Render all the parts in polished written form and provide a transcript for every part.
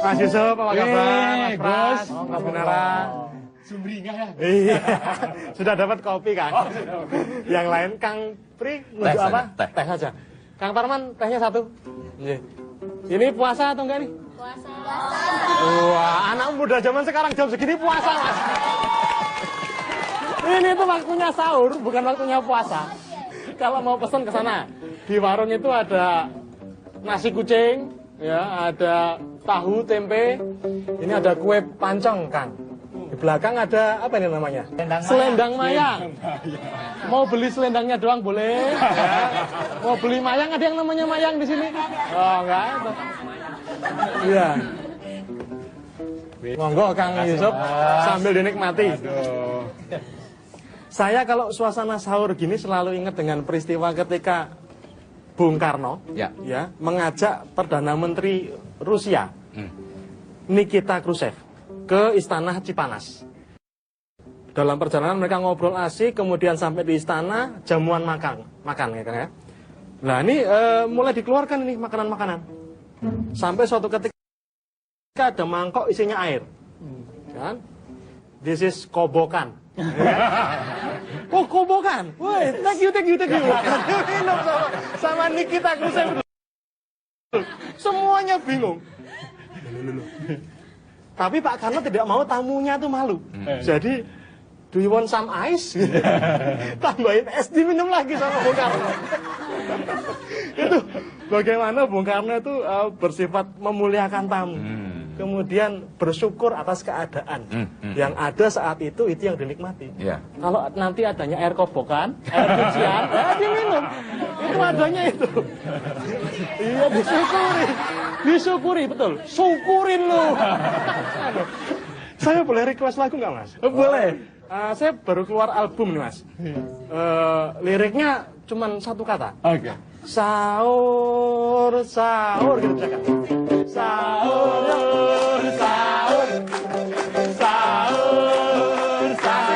Mas Yusuf, apa kabar? Mas Pras, Mas Gunara. Sumringah ya? Iya, sudah dapat kopi kan? Oh, sudah. Yang lain Kang Pri, nunjuk apa? Teh saja. Kang Parman, tehnya satu. Iya. Ini puasa atau enggak nih? Puasa. Wah, anak muda zaman sekarang jam segini puasa, Mas. Ini tuh waktunya sahur, bukan waktunya puasa. Kalau mau pesan ke sana, di warung itu ada nasi kucing, ya, ada tahu, tempe, ini ada kue pancong, Kang. Di belakang ada, apa ini namanya? Selendang mayang. Mau beli selendangnya doang boleh. Ya. Mau beli mayang, ada yang namanya mayang di sini? Oh, enggak ada. Iya. Monggo, Kang Yusuf, sambil dinikmati. Aduh. Saya kalau suasana sahur gini selalu ingat dengan peristiwa ketika Bung Karno ya mengajak Perdana Menteri Rusia Nikita Khrushchev ke Istana Cipanas. Dalam perjalanan mereka ngobrol asik, kemudian sampai di istana jamuan makan ya kan ya. Nah ini mulai dikeluarkan ini makanan-makanan. Sampai suatu ketika ada mangkok isinya air, kan? This is kobokan. Oh kobokan, woi, thank you. Minum sama Nikita Khrushchev. Semuanya bingung. Tapi Pak Karno tidak mau tamunya tuh malu. Jadi, do you want some ice? Tambahin es diminum lagi sama Bung Karno. Itu bagaimana Bung Karno itu bersifat memuliakan tamu. Kemudian bersyukur atas keadaan yang ada saat itu yang dinikmati. Kalau nanti adanya air kobokan, air cucian, diminum. Itu adanya itu. Iya, disyukuri, betul. Syukurin lu. Saya boleh request lagu nggak, Mas? Boleh. Saya baru keluar album nih, Mas. Liriknya cuma satu kata. Oke. Sahur gitu bisa kan? Sahur.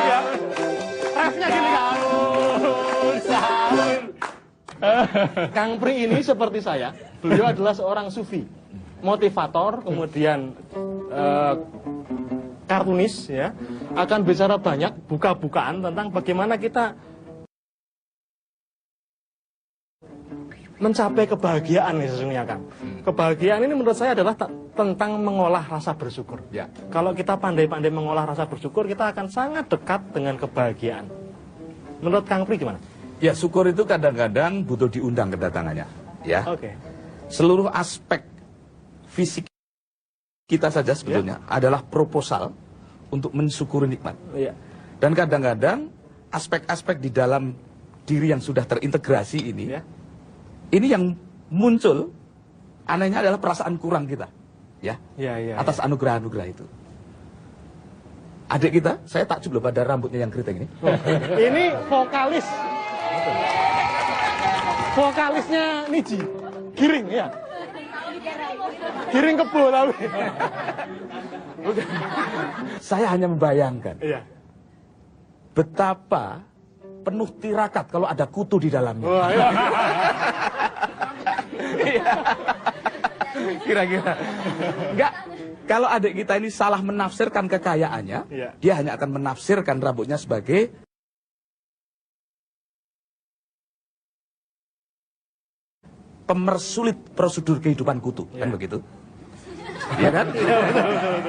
Ya. Refnya gini kan? Sahur. Kang Pri ini seperti saya, beliau adalah seorang sufi, motivator, kemudian kartunis, ya, akan bicara banyak, buka-bukaan tentang bagaimana kita mencapai kebahagiaan nih sesungguhnya, Kang. Kebahagiaan ini menurut saya adalah tentang mengolah rasa bersyukur. Ya. Kalau kita pandai-pandai mengolah rasa bersyukur, kita akan sangat dekat dengan kebahagiaan. Menurut Kang Pri gimana? Ya, syukur itu kadang-kadang butuh diundang kedatangannya. Ya. Oke. Seluruh aspek fisik kita saja sebetulnya adalah proposal untuk mensyukuri nikmat. Iya. Dan kadang-kadang aspek-aspek di dalam diri yang sudah terintegrasi ini, ini yang muncul, anehnya adalah perasaan kurang kita, ya, atas anugerah-anugerah itu. Adik kita, saya takjub loh pada rambutnya yang keriting ini. Ini vokalis. Vokalisnya Niji, Giring ya. Giring kebo tapi. Saya hanya membayangkan betapa penuh tirakat kalau ada kutu di dalamnya. Wah, iya. Kira-kira. Enggak, kalau adik kita ini salah menafsirkan kekayaannya, dia hanya akan menafsirkan rambutnya sebagai pemersulit prosedur kehidupan kutu, kan begitu? Iya kan?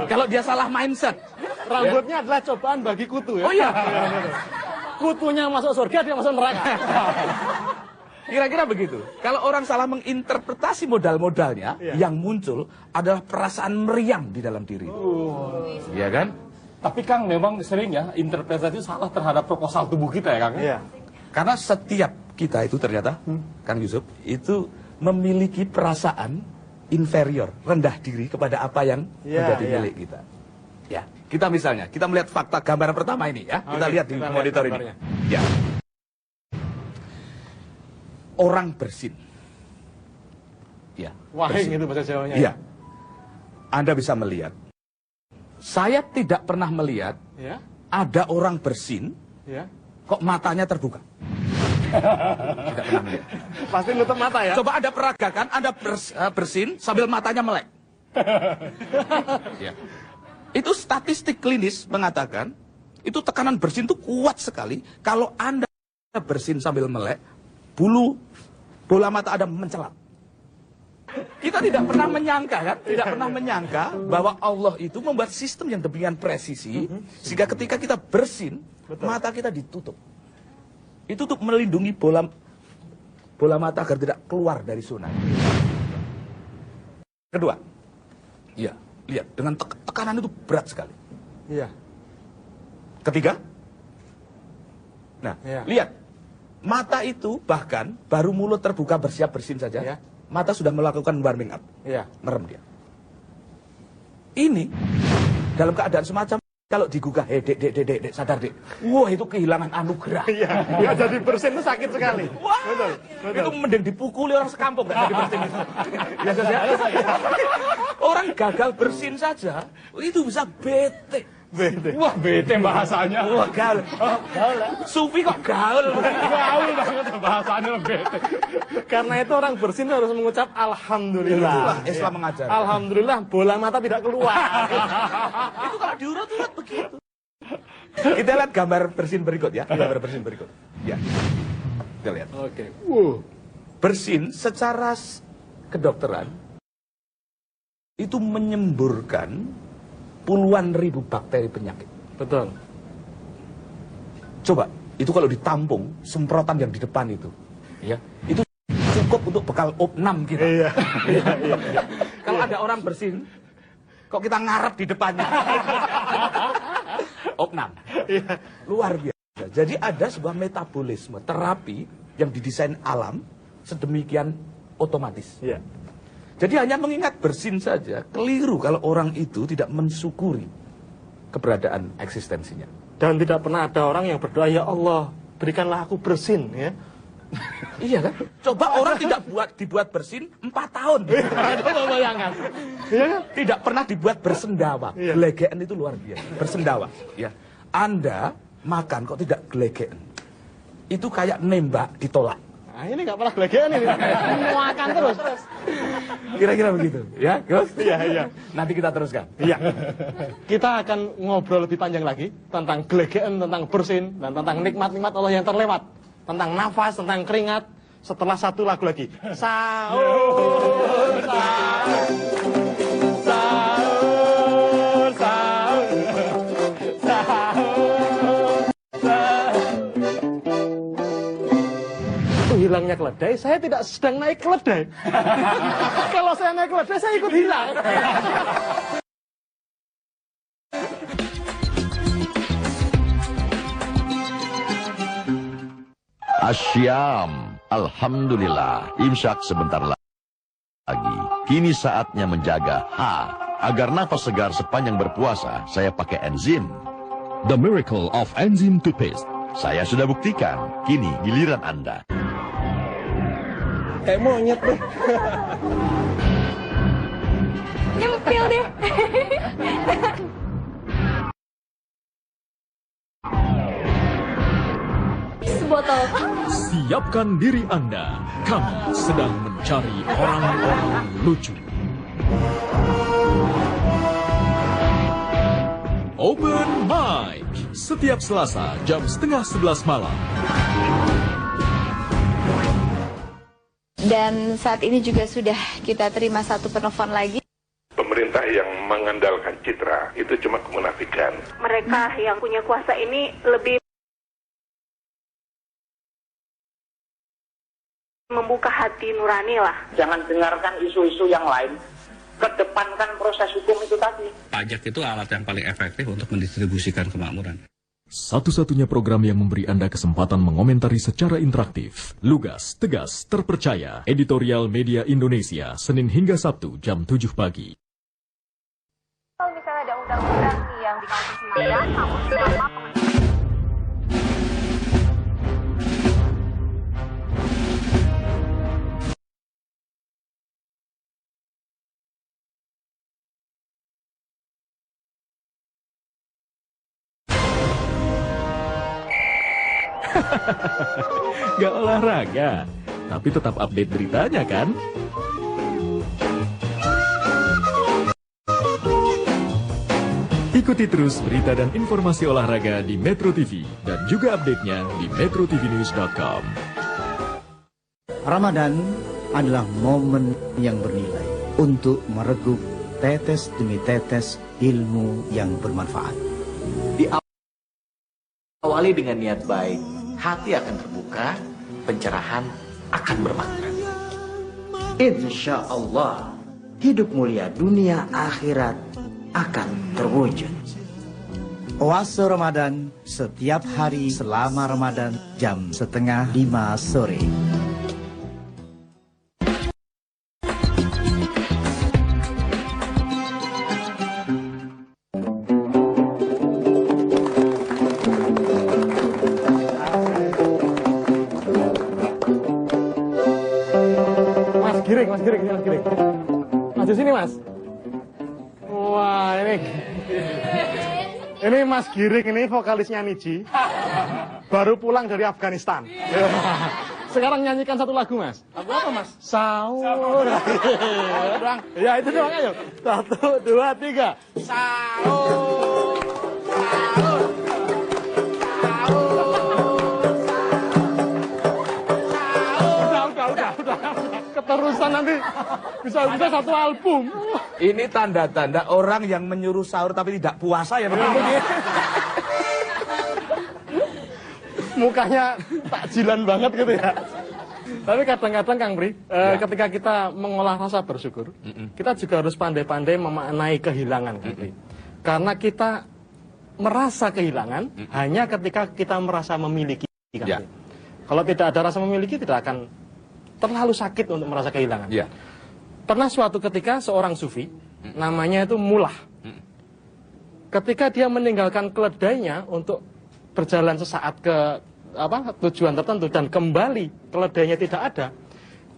Kalau dia salah mindset, rambutnya adalah cobaan bagi kutu ya. Oh iya. Kutunya masuk surga, dia masuk neraka. Kira-kira begitu. Kalau orang salah menginterpretasi modal-modalnya, yang muncul adalah perasaan meriang di dalam diri. Iya kan? Tapi Kang, memang sering ya interpretasi salah terhadap proposal tubuh kita ya Kang? Iya. Karena setiap kita itu ternyata, Kang Yusuf, itu memiliki perasaan inferior, rendah diri kepada apa yang menjadi milik kita. Ya, kita misalnya, kita melihat fakta gambaran pertama ini ya. Kita lihat di monitor ini. Ya. Orang bersin. Ya. Wahing itu bahasa Jawanya. Iya. Anda bisa melihat. Saya tidak pernah melihat ada orang bersin, kok matanya terbuka. Tidak pernah melihat. Pasti nutup mata ya. Coba Anda peragakan, Anda bersin sambil matanya melek. Ya. Itu statistik klinis mengatakan, itu tekanan bersin itu kuat sekali. Kalau Anda bersin sambil melek, bola mata Anda mencelat. Kita tidak pernah menyangka kan? Tidak pernah menyangka bahwa Allah itu membuat sistem yang demikian presisi, sehingga ketika kita bersin, mata kita ditutup. Itu untuk melindungi bola mata agar tidak keluar dari zona. Kedua, ya, lihat dengan tekanan itu berat sekali. Iya. Ketiga, nah, lihat mata itu bahkan baru mulut terbuka bersiap bersin saja, mata sudah melakukan warming up, merem dia. Ini dalam keadaan semacam kalau digugah, dek, sadar dek. Wah, itu kehilangan anugerah. Iya, jadi bersin itu sakit sekali. Wah, betul. Itu mending dipukuli orang sekampung nggak jadi bersin. Orang gagal bersin saja, itu bisa bete. Wah, bete bahasanya. Wah, gaul. Sufi kok gaul? Gaul banget bahasanya bete. Karena itu orang bersin harus mengucap alhamdulillah. Itulah Islam mengajar. Alhamdulillah bola mata tidak keluar. Itu kalau diurut-urut begitu. Kita lihat gambar bersin berikut ya. Gambar bersin berikut. Ya. Kita lihat. Oke. Bersin secara kedokteran itu menyemburkan puluhan ribu bakteri penyakit. Betul. Coba, itu kalau ditampung semprotan yang di depan itu, ya, itu cukup untuk bekal opnam kita. Iya. Kalau ada orang bersin, kok kita ngarep di depannya? Opnam. Luar biasa. Jadi ada sebuah metabolisme terapi yang didesain alam sedemikian otomatis. Iya. Jadi hanya mengingat bersin saja, keliru kalau orang itu tidak mensyukuri keberadaan eksistensinya. Dan tidak pernah ada orang yang berdoa, ya Allah, berikanlah aku bersin, ya. Iya kan? Coba orang tidak dibuat bersin 4 tahun. Coba bayangkan. Iya kan? Tidak pernah dibuat bersendawa. Gelegean itu luar biasa. Bersendawa. Ya. Anda makan kok tidak gelegean. Itu kayak nembak ditolak. Nah, ini nggak pernah gelegean ini. Makan terus. Kira-kira begitu. Ya, Gus? Iya. Nanti kita teruskan. Iya. Kita akan ngobrol lebih panjang lagi tentang gelegean, tentang bersin, dan tentang nikmat-nikmat Allah yang terlewat. Tentang nafas, tentang keringat. Setelah satu lagu lagi. Sahur, sahur, sahur, sahur, sahur, sahur. Hilangnya keledai, saya tidak sedang naik keledai. Kalau saya naik keledai, saya ikut hilang. Asyam, alhamdulillah, imsyak sebentar lagi. Kini saatnya menjaga agar nafas segar sepanjang berpuasa. Saya pakai enzim. The miracle of enzyme toothpaste. Saya sudah buktikan. Kini giliran Anda. Kayak monyet deh. Nyempil deh. Sebotol. Siapkan diri Anda. Kami sedang mencari orang-orang lucu. Open Mic. Setiap Selasa jam 10:30 malam. Dan saat ini juga sudah kita terima satu penelpon lagi. Pemerintah yang mengandalkan citra itu cuma kemunafikan. Mereka yang punya kuasa ini lebih membuka hati nurani lah. Jangan dengarkan isu-isu yang lain, kedepankan proses hukum itu tadi. Pajak itu alat yang paling efektif untuk mendistribusikan kemakmuran. Satu-satunya program yang memberi Anda kesempatan mengomentari secara interaktif, lugas, tegas, terpercaya. Editorial Media Indonesia, Senin hingga Sabtu jam 7 pagi. Kalau misalnya ada undang-undang yang dikonsumsikan, namun selama Gak olahraga, tapi tetap update beritanya kan? Ikuti terus berita dan informasi olahraga di Metro TV dan juga update-nya di metrotvnews.com. Ramadan adalah momen yang bernilai untuk mereguk tetes demi tetes ilmu yang bermanfaat. Diawali dengan niat baik, hati akan terbuka, pencerahan akan bermakna. Insya Allah, hidup mulia dunia akhirat akan terwujud. Oase Ramadan setiap hari selama Ramadan jam 4:30 sore. Mas Giring. Maju sini, Mas. Wah, ini Mas Giring ini vokalisnya Niji. Baru pulang dari Afghanistan. Sekarang nyanyikan satu lagu, Mas. Lagu apa, Mas? Sahur. Ya, itu doang, ayo. 1, 2, 3. Sahur. Udah. Keterusan nanti bisa satu album. Ini tanda-tanda orang yang menyuruh sahur tapi tidak puasa ya, begitu. Mukanya takjilan banget gitu ya. Tapi kadang-kadang Kang Pri, ketika kita mengolah rasa bersyukur, kita juga harus pandai-pandai memaknai kehilangan, Kang Pri. Karena kita merasa kehilangan hanya ketika kita merasa memiliki, Kang Pri. Kalau tidak ada rasa memiliki, tidak akan terlalu sakit untuk merasa kehilangan. Pernah suatu ketika seorang sufi, namanya itu Mullah. Ketika dia meninggalkan keledainya untuk berjalan sesaat ke tujuan tertentu dan kembali keledainya tidak ada,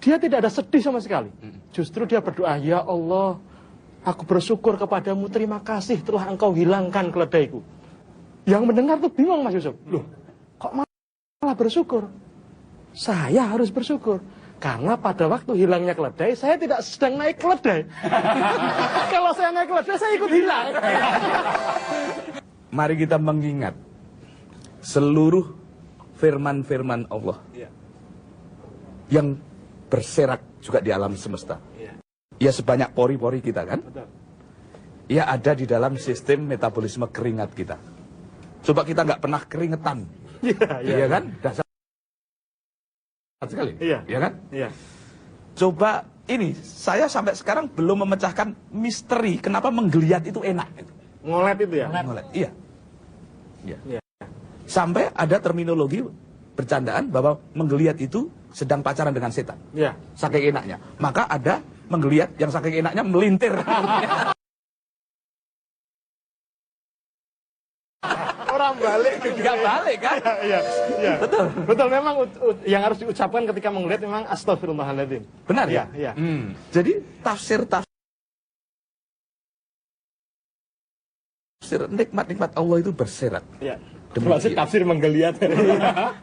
dia tidak ada sedih sama sekali. Justru dia berdoa, ya Allah, aku bersyukur kepadamu, terima kasih telah engkau hilangkan keledaiku. Yang mendengar tuh bingung, Mas Yusuf. Loh, kok malah bersyukur? Saya harus bersyukur. Karena pada waktu hilangnya keledai, saya tidak sedang naik keledai. Kalau saya naik keledai, saya ikut hilang. Mari kita mengingat seluruh firman-firman Allah yang berserak juga di alam semesta. Ya sebanyak pori-pori kita kan. Ya ada di dalam sistem metabolisme keringat kita. Coba kita nggak pernah keringetan. Iya kan? Dasar sekali. Iya kan? Iya. Coba ini, saya sampai sekarang belum memecahkan misteri kenapa menggeliat itu enak. Ngolet itu ya? Ngolet, iya. Sampai ada terminologi bercandaan bahwa menggeliat itu sedang pacaran dengan setan. Iya. Saking enaknya. Maka ada menggeliat yang saking enaknya melintir. Orang balik ke nggak balik kan? Iya. Betul, memang yang harus diucapkan ketika melihat memang astagfirullahaladzim. Benar ya? Iya. Jadi tafsir nikmat-nikmat Allah itu berserak. Iya. Maksud tafsir menggeliat.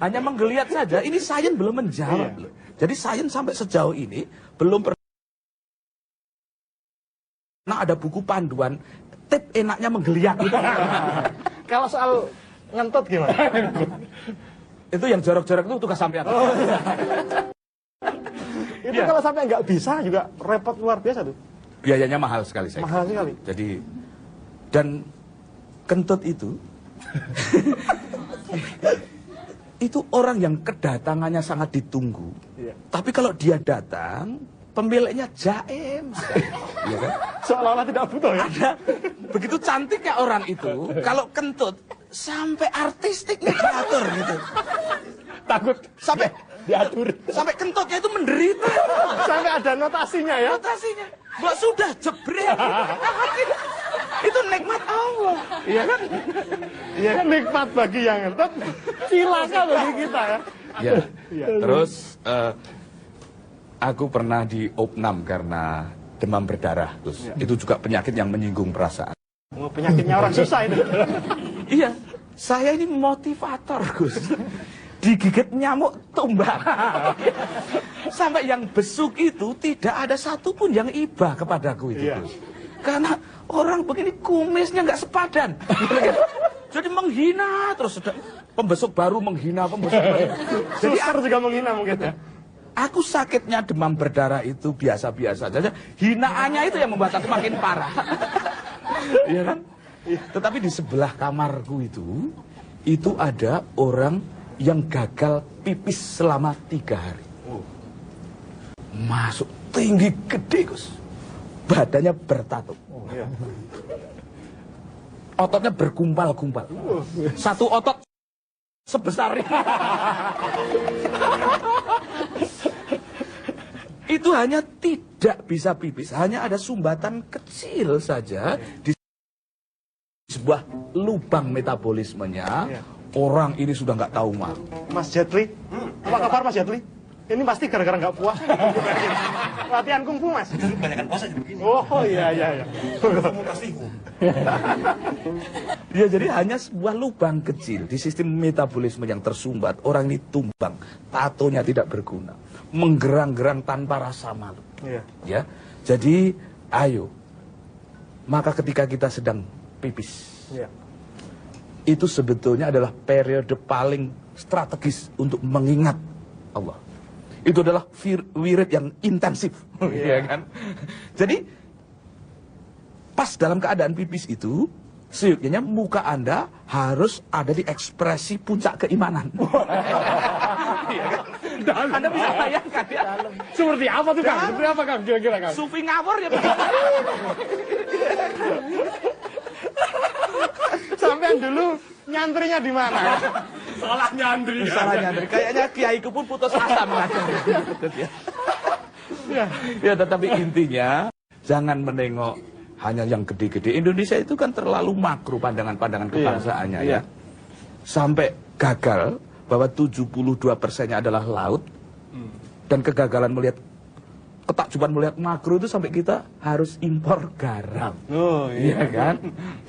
Hanya menggeliat saja, ini sains belum menjawab loh. Jadi sains sampai sejauh ini belum pernah ada buku panduan tip enaknya menggeliat gitu. Kalau soal ngentot gimana? Itu yang jorok-jorok itu tugas sampean. Itu kalau sampai nggak bisa juga repot luar biasa tuh. Biayanya mahal sekali saya. Mahal sekali. Jadi dan kentut itu itu orang yang kedatangannya sangat ditunggu. Iya. Tapi kalau dia datang, pemiliknya jaim. Ya kan? Seolah-olah tidak butuh ya. Ada begitu cantiknya orang itu, kalau kentut sampai artistiknya diatur gitu. Takut sampai diatur. Sampai kentutnya itu menderita. Sampai ada notasinya ya. Notasinya. Mbak sudah jebret. Itu nikmat Allah. Iya kan? Iya kan nikmat bagi yang ngetop, cilaka bagi kita ya. Ya. Terus aku pernah di opnam karena demam berdarah, Gus. Ya. Itu juga penyakit yang menyinggung perasaan. Oh, penyakitnya orang susah itu. Iya. Saya ini motivator, Gus. Digigit nyamuk tumbang. Sampai yang besuk itu tidak ada satupun yang iba kepadaku itu. Iya. Karena orang begini kumisnya nggak sepadan. Jadi menghina terus. Pembesuk baru menghina pembesuk baru. Jadi aku juga menghina mungkin ya. Aku sakitnya demam berdarah itu biasa-biasa saja. Hinaannya itu yang membuat aku makin parah. Iya kan? Tetapi di sebelah kamarku itu ada orang yang gagal pipis selama 3 hari. Masuk tinggi gede, Gus. Badannya bertato. Iya. Ototnya bergumpal-gumpal. Satu otot sebesar ini. Itu hanya tidak bisa pipis, hanya ada sumbatan kecil saja di sebuah lubang metabolismenya. Iya. Orang ini sudah nggak tahu malu. Mas Jetli, apa kabar Mas Jetli? Ini pasti gara-gara nggak puas. Latihan kungfu Mas. Kebanyakan puasa jadi begini. Oh iya. Ya jadi hanya sebuah lubang kecil di sistem metabolisme yang tersumbat. Orang ini tumbang, tatonya tidak berguna, menggerang-gerang tanpa rasa malu. Iya. Ya, jadi ayo. Maka ketika kita sedang pipis. Iya. Itu sebetulnya adalah periode paling strategis untuk mengingat Allah. Itu adalah wirid yang intensif, ya kan? Jadi pas dalam keadaan pipis itu, seyuknya muka Anda harus ada di ekspresi puncak keimanan. Anda bisa bayangkan ya? Seperti apa tuh Kang? Seperti apa Kang? Kira-kira Kang? Sufi ngawur ya. Sampai dulu nyantrinya di mana? Salah nyantri. Salah nyantri. Kayaknya kiaiku pun putus asa mengajar. Ya, tetapi intinya jangan menengok hanya yang gede-gede. Indonesia itu kan terlalu makro pandangan-pandangan kebangsaannya ya. Sampai gagal bahwa 72%-nya adalah laut. Dan kegagalan melihat ketakjuban melihat makro itu sampai kita harus impor garam. Oh iya kan?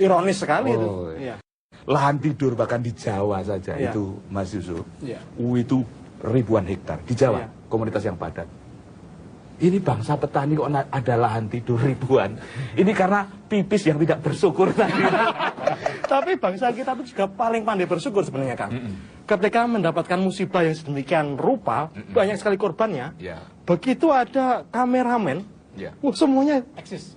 Ironis sekali itu. Iya. Lahan tidur bahkan di Jawa saja itu Mas Yusuf. Iya. Itu ribuan hektar di Jawa, komunitas yang padat. Ini bangsa petani kok ada lahan tidur ribuan. Ini karena pipis yang tidak bersyukur tadi. Tapi bangsa kita itu juga paling pandai bersyukur sebenarnya Kang. Ketika mendapatkan musibah yang sedemikian rupa, banyak sekali korbannya. Begitu ada kameramen, semuanya eksis.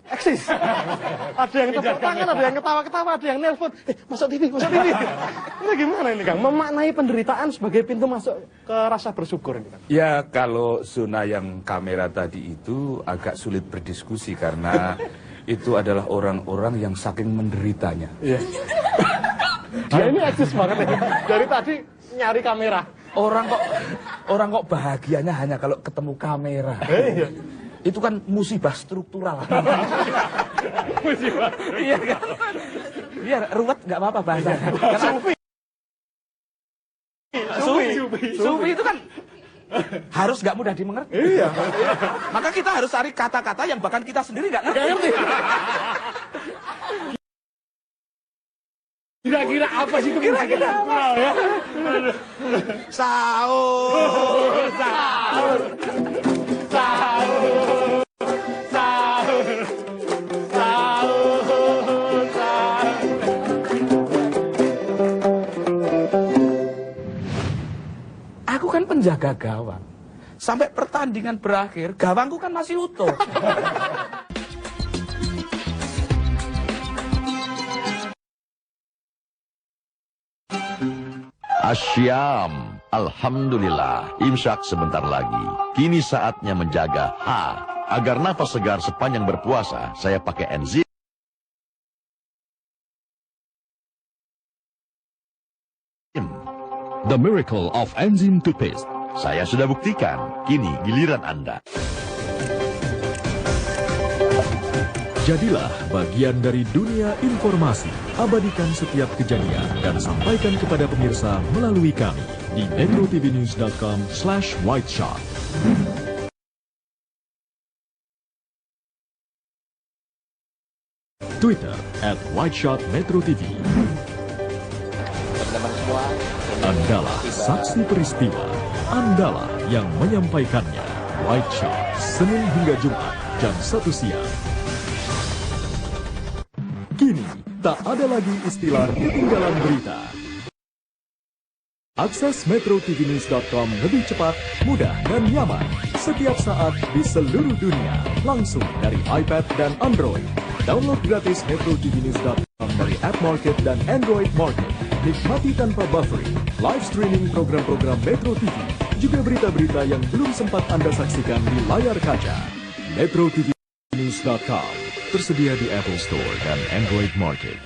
Ada yang tepuk tangan, ada yang ketawa-ketawa, ada yang nelpon. Masuk TV. Ini gimana ini Kang? Memaknai penderitaan sebagai pintu masuk ke rasa bersyukur ini Kang. Ya kalau zona yang kamera tadi itu agak sulit berdiskusi karena itu adalah orang-orang yang saking menderitanya. Iya. Dia ini eksis banget ya. Dari tadi nyari kamera. Orang kok bahagianya hanya kalau ketemu kamera. Iya. Itu kan musibah struktural. Musibah. Iya kan? Iya, ruwet nggak apa-apa bahasanya. Sufi itu kan harus nggak mudah dimengerti. Iya. Maka kita harus cari kata-kata yang bahkan kita sendiri nggak ngerti. Kira-kira apa sih itu? Kira-kira apa? Ya? Sahur. Aku kan penjaga gawang. Sampai pertandingan berakhir, gawangku kan masih utuh. Asyam, alhamdulillah, imsyak sebentar lagi. Kini saatnya menjaga agar napas segar sepanjang berpuasa. Saya pakai enzim. The miracle of enzyme toothpaste. Saya sudah buktikan. Kini giliran Anda. Jadilah bagian dari dunia informasi. Abadikan setiap kejadian dan sampaikan kepada pemirsa melalui kami di metrotvnews.com/whiteshot. Twitter @whiteshotmetrotv. Teman-teman semua, Andalah saksi peristiwa. Andalah yang menyampaikannya. White Shot, Senin hingga Jumat, jam 1 siang. Kini, tak ada lagi istilah ketinggalan berita. Akses metrotvnews.com lebih cepat, mudah, dan nyaman. Setiap saat di seluruh dunia. Langsung dari iPad dan Android. Download gratis metrotvnews.com dari App Market dan Android Market. Nikmati tanpa buffering, live streaming program-program Metro TV. Juga berita-berita yang belum sempat Anda saksikan di layar kaca. metrotvnews.com. Tersedia di Apple Store dan Android Market.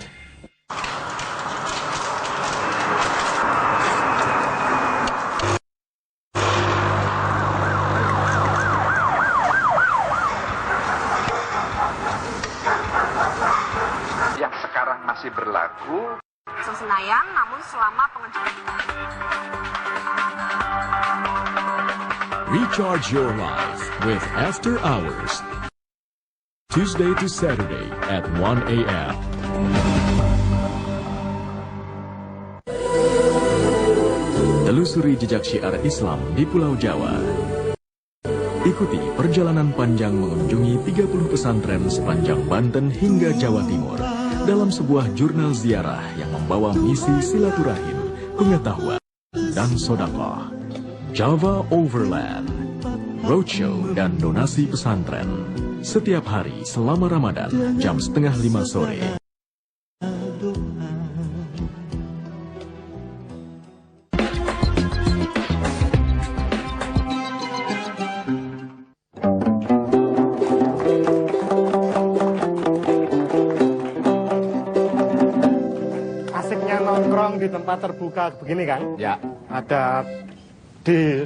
Yang sekarang masih berlaku. Senayan, namun selama pengecualian. Recharge your life with After Hours. Tuesday to Saturday at 1 a.m. Telusuri jejak syiar Islam di Pulau Jawa. Ikuti perjalanan panjang mengunjungi 30 pesantren sepanjang Banten hingga Jawa Timur dalam sebuah jurnal ziarah yang membawa misi silaturahim, pengetahuan, dan sedekah. Java Overland, roadshow dan donasi pesantren. Setiap hari selama Ramadan, jam 4:30 sore. Asiknya nongkrong di tempat terbuka begini kan? Ya. Ada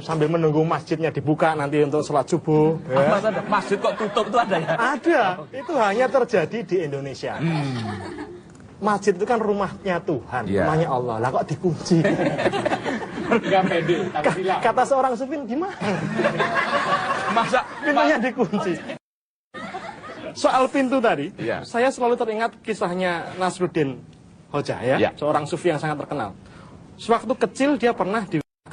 sambil menunggu masjidnya dibuka nanti untuk sholat subuh. Ya. Ada masjid kok tutup tuh ada ya? Ada, itu hanya terjadi di Indonesia. Masjid itu kan rumahnya Tuhan, rumahnya Allah. Lah kok dikunci? Enggak pede, kata seorang supin gimana? Masa pintunya dikunci? Soal pintu tadi, saya selalu teringat kisahnya Nasruddin Hoja ya, seorang sufi yang sangat terkenal. Sewaktu kecil dia pernah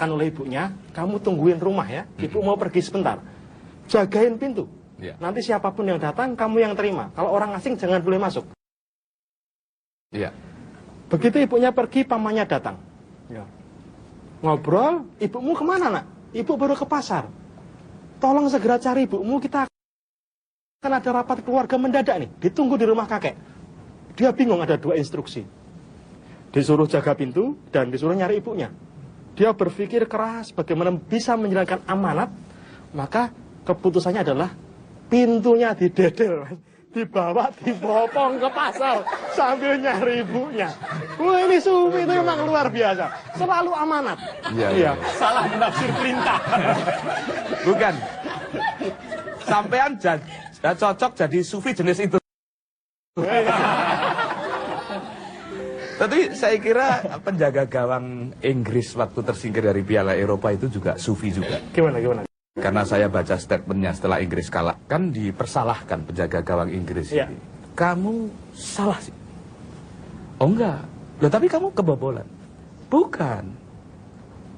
oleh ibunya, kamu tungguin rumah ya, ibu mau pergi sebentar, jagain pintu, nanti siapapun yang datang kamu yang terima, kalau orang asing jangan boleh masuk. Begitu ibunya pergi, pamannya datang, ngobrol, ibumu kemana nak? Ibu baru ke pasar, tolong segera cari ibumu, kita akan ada rapat keluarga mendadak nih, ditunggu di rumah kakek. Dia bingung, ada 2 instruksi, disuruh jaga pintu dan disuruh nyari ibunya. Dia berpikir keras bagaimana bisa menjalankan amanat, maka keputusannya adalah pintunya didedel, dibawa dibopong ke pasar sambil nyari ibunya. Wah, ini sufi itu memang luar biasa, selalu amanat. Iya. Salah menafsir perintah. Bukan. Sampean cocok jadi sufi jenis itu. Tapi saya kira penjaga gawang Inggris waktu tersingkir dari Piala Eropa itu juga sufi juga. Gimana? Karena saya baca statementnya setelah Inggris kalah, kan dipersalahkan penjaga gawang Inggris ini. Kamu salah sih. Oh enggak. Loh tapi kamu kebobolan. Bukan.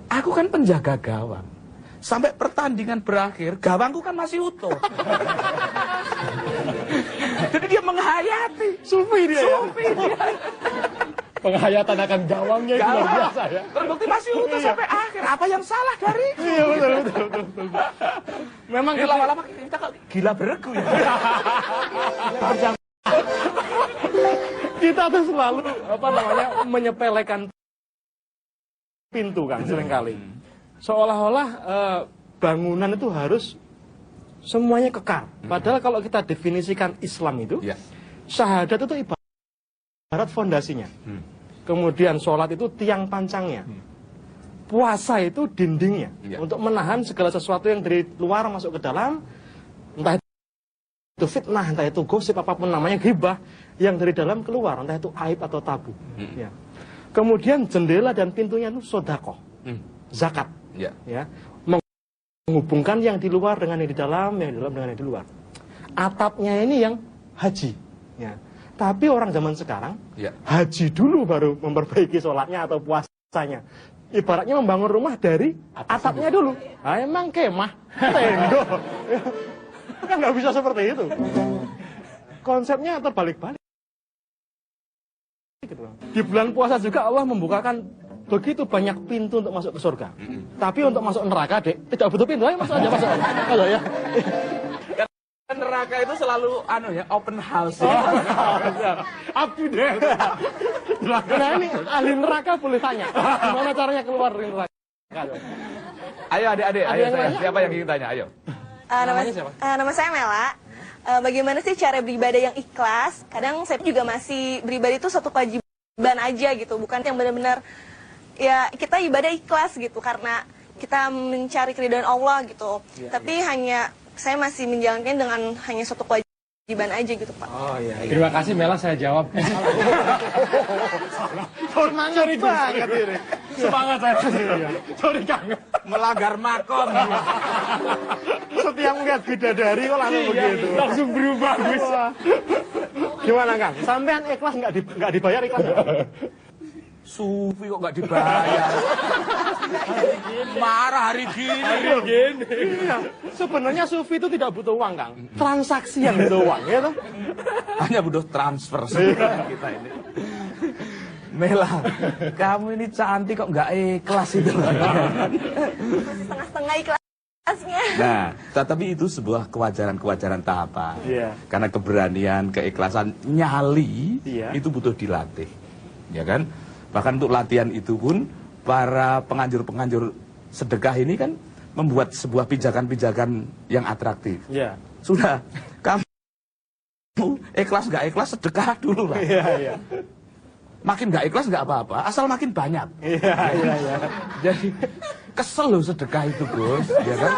Aku kan penjaga gawang. Sampai pertandingan berakhir, gawangku kan masih utuh. Jadi dia menghayati. Sufi dia. Sufi dia. Penghayatan akan gawangnya itu luar biasa ya. Terbukti masih utuh sampai akhir. Apa yang salah dari? Iya betul. Memang lama-lama kita gila beregu ya. Kita tuh selalu menyepelekan pintu kan seringkali. Seolah-olah bangunan itu harus semuanya kekar. Padahal kalau kita definisikan Islam itu, syahadat itu ibarat fondasinya. Kemudian sholat itu tiang pancangnya. Puasa itu dindingnya. Untuk menahan segala sesuatu yang dari luar masuk ke dalam. Entah itu fitnah, entah itu gosip, apapun namanya, ghibah. Yang dari dalam keluar, entah itu aib atau tabu. Ya. Kemudian jendela dan pintunya itu sodakoh. Zakat. Ya. Menghubungkan yang di luar dengan yang di dalam, yang di dalam dengan yang di luar. Atapnya ini yang haji. Ya. Tapi orang zaman sekarang, haji dulu baru memperbaiki sholatnya atau puasanya. Ibaratnya membangun rumah dari atapnya dulu. Nah, emang kemah, tendo. Kan nggak bisa seperti itu. Konsepnya terbalik-balik. Di bulan puasa juga Allah membukakan begitu banyak pintu untuk masuk ke surga. Tapi untuk masuk neraka, Dek, tidak butuh pintu, ayo masuk aja, masuk. Kalau ya. Neraka itu selalu open house. Up to date. Nah ini ahli neraka boleh tanya, gimana caranya keluar dari neraka? Ayo adik-adik, ayo saya. Siapa yang ingin tanya? Ayo. Nama saya Mela. Bagaimana sih cara beribadah yang ikhlas? Kadang saya juga masih beribadah itu satu kewajiban aja gitu, bukan yang benar-benar ya kita ibadah ikhlas gitu karena kita mencari keridhaan Allah gitu. Tapi hanya saya masih menjalankan dengan hanya satu kewajiban aja gitu, Pak. Oh iya. Terima kasih Mela, saya jawab. Semangat banget ini. Semangat saya. Sorry Kang. Melanggar makom. Setiap melihat bidadari kok langsung begitu. Langsung berubah. Gimana Kang? Sampean ikhlas nggak dibayar ikhlas nggak? Sufi kok nggak dibayar? Marah hari gini. Iya. Sebenarnya Sufi itu tidak butuh uang, Kang. Transaksi yang butuh uang, ya toh? Hanya butuh transfer kita ini. Mela, kamu ini cantik kok nggak ikhlas itu. Masih setengah-setengah ikhlasnya. Nah, tetapi itu sebuah kewajaran tahapan. Karena keberanian, keikhlasan, nyali itu butuh dilatih, ya kan? Bahkan untuk latihan itu pun para penganjur-penganjur sedekah ini kan membuat sebuah pijakan-pijakan yang atraktif. Sudah, kamu ikhlas nggak ikhlas sedekah dulu lah. Makin nggak ikhlas nggak apa-apa, asal makin banyak. Jadi kesel loh sedekah itu, Gus. Ya kan?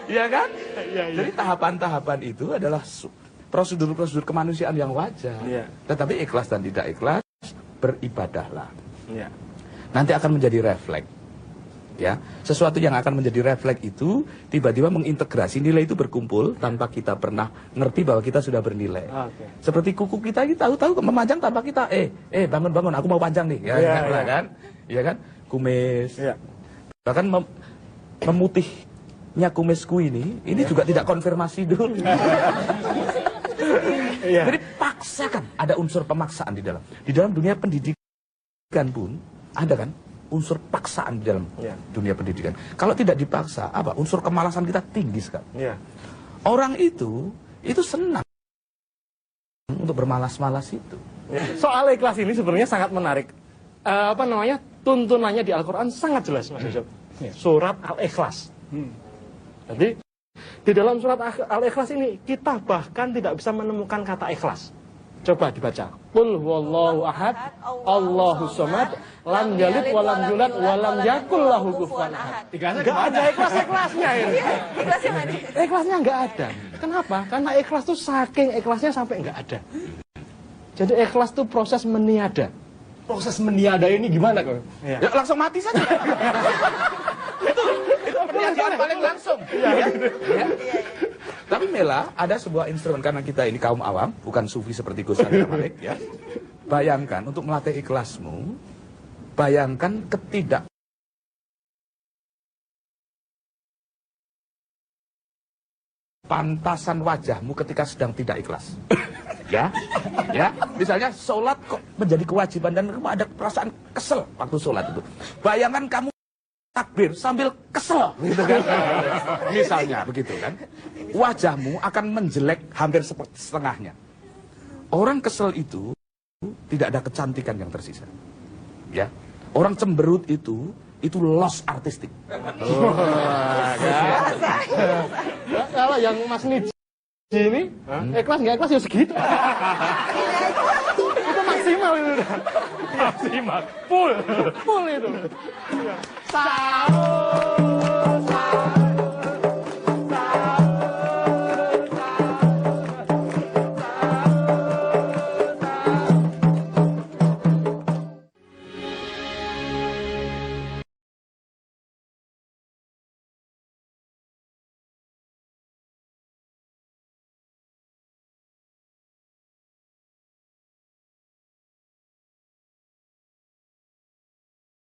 Ya kan? Jadi tahapan-tahapan itu adalah prosedur-prosedur kemanusiaan yang wajar. Tetapi ikhlas dan tidak ikhlas, beribadahlah. Nanti akan menjadi refleks. Ya, sesuatu yang akan menjadi refleks itu tiba-tiba mengintegrasi nilai itu berkumpul tanpa kita pernah ngerti bahwa kita sudah bernilai. Seperti kuku kita ini tahu-tahu memanjang tanpa kita bangun-bangun aku mau panjang nih kan? Iya kan? Kumis. Bahkan memutihnya kumisku ini juga tidak konfirmasi dulu. Jadi paksakan, ada unsur pemaksaan di dalam. Di dalam dunia pendidikan pun ada kan unsur paksaan di dalam dunia pendidikan. Kalau tidak dipaksa, apa? Unsur kemalasan kita tinggi sekali. Orang itu senang untuk bermalas-malas itu. Soal ikhlas ini sebenarnya sangat menarik. Tuntunannya di Al-Quran sangat jelas, Mas Yusuf. Surat Al-Ikhlas. Jadi di dalam surat Al-Ikhlas ini kita bahkan tidak bisa menemukan kata ikhlas. Coba dibaca. Qul huwallahu ahad, Allahus samad, lam yalid walam yulad walam yakul lahu kufuwan ahad. Enggak ada ikhlas-ikhlasnya ini. Ikhlasnya enggak ada. Kenapa? Karena ikhlas itu saking ikhlasnya sampai enggak ada. Jadi ikhlas itu proses meniada. Proses meniada ini gimana kok? Ya, langsung mati saja. itu peniadaan paling langsung. Tapi Mela, ada sebuah instrumen, karena kita ini kaum awam, bukan sufi seperti Gus Nadir Malik, ya. Bayangkan, untuk melatih ikhlasmu, bayangkan pantasan wajahmu ketika sedang tidak ikhlas. Ya, misalnya sholat kok menjadi kewajiban dan kamu ada perasaan kesel waktu sholat itu. Bayangkan kamu takbir sambil kesel, gitu kan? Misalnya begitu kan? Wajahmu akan menjelek hampir seperti setengahnya. Orang kesel itu tidak ada kecantikan yang tersisa. Ya, orang cemberut itu loss artistik. Kalau yang Mas Niji ini, ikhlas nggak ikhlas ya segitu. Itu maksimal itu udah. Maksimal, full itu. Sama.